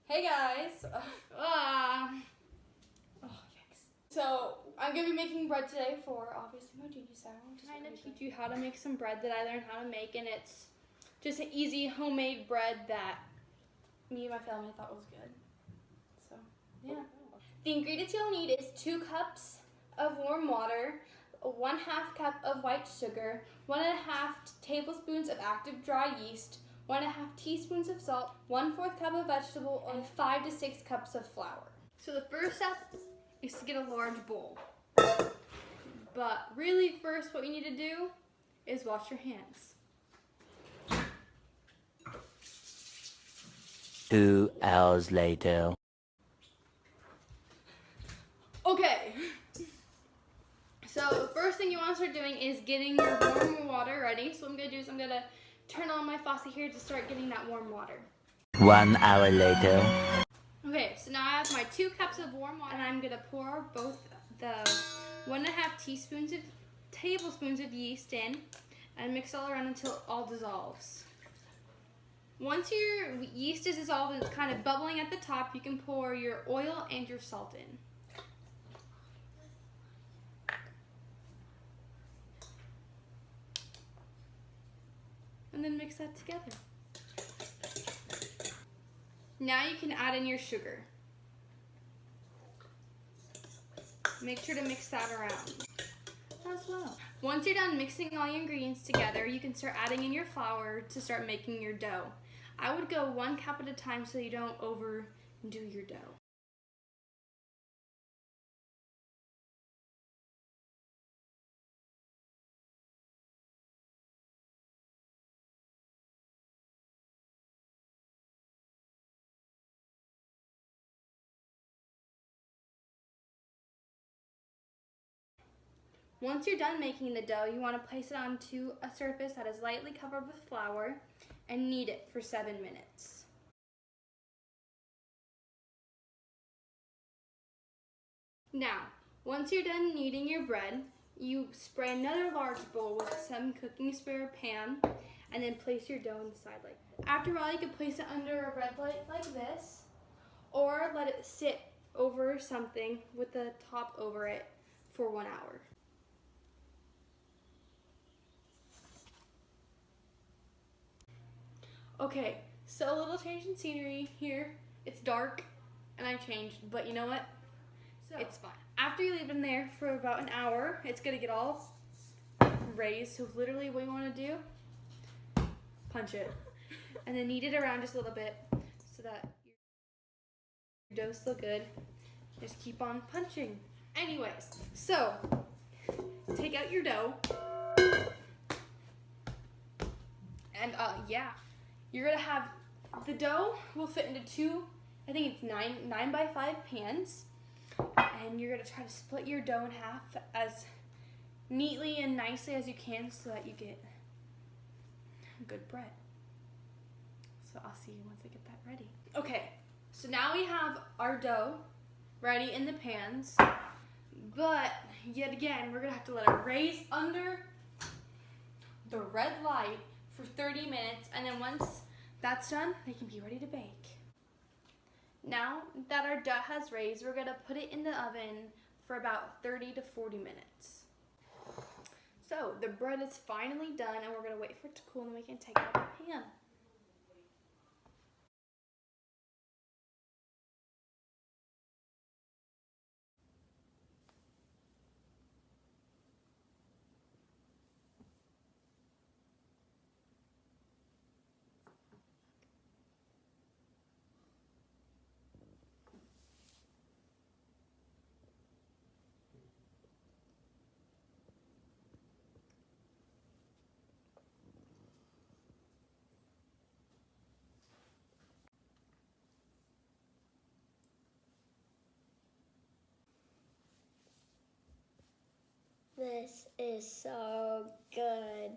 Hey guys! Oh, yikes. So, I'm going to be making bread today for, obviously, my Gigi Sour. I'm going to teach you how to make some bread that I learned how to make, and it's just an easy homemade bread that me and my family thought was good. So, yeah. The ingredients you'll need is 2 cups of warm water, 1/2 cup of white sugar, 1.5 tablespoons of active dry yeast, 1.5 teaspoons of salt, 1/4 cup of vegetable oil, and 5 to 6 cups of flour. So the first step is to get a large bowl. But really first what you need to do is wash your hands. 2 hours later. Okay. So the first thing you want to start doing is getting your warm water ready. So what I'm going to do is I'm going to turn on my faucet here to start getting that warm water. 1 hour later. Okay, so now I have my 2 cups of warm water, and I'm gonna pour both the 1.5 tablespoons of yeast in and mix all around until it all dissolves. Once your yeast is dissolved and it's kind of bubbling at the top, you can pour your oil and your salt in. And then mix that together. Now you can add in your sugar. Make sure to mix that around as well. Once you're done mixing all your ingredients together, you can start adding in your flour to start making your dough. I would go 1 cup at a time so you don't overdo your dough. Once you're done making the dough, you want to place it onto a surface that is lightly covered with flour and knead it for 7 minutes. Now, once you're done kneading your bread, you spray another large bowl with some cooking spray pan and then place your dough inside like that. After a while, you can place it under a bread plate like this, or let it sit over something with the top over it for 1 hour. Okay, so a little change in scenery here. It's dark and I changed, but you know what? So it's fine. After you leave it in there for about an hour, it's gonna get all raised. So literally what you wanna do, punch it. And then knead it around just a little bit so that your dough's still good. Just keep on punching. Anyways, so take out your dough. And yeah. You're gonna have, the dough will fit into 2, I think it's 9 by 5 pans. And you're gonna try to split your dough in half as neatly and nicely as you can so that you get good bread. So I'll see you once I get that ready. Okay, so now we have our dough ready in the pans, but yet again, we're gonna have to let it raise under the red light for 30 minutes, and then once that's done, they can be ready to bake. Now that our dough has raised, we're gonna put it in the oven for about 30 to 40 minutes. So the bread is finally done, and we're gonna wait for it to cool, and then we can take it out of the pan. This is so good.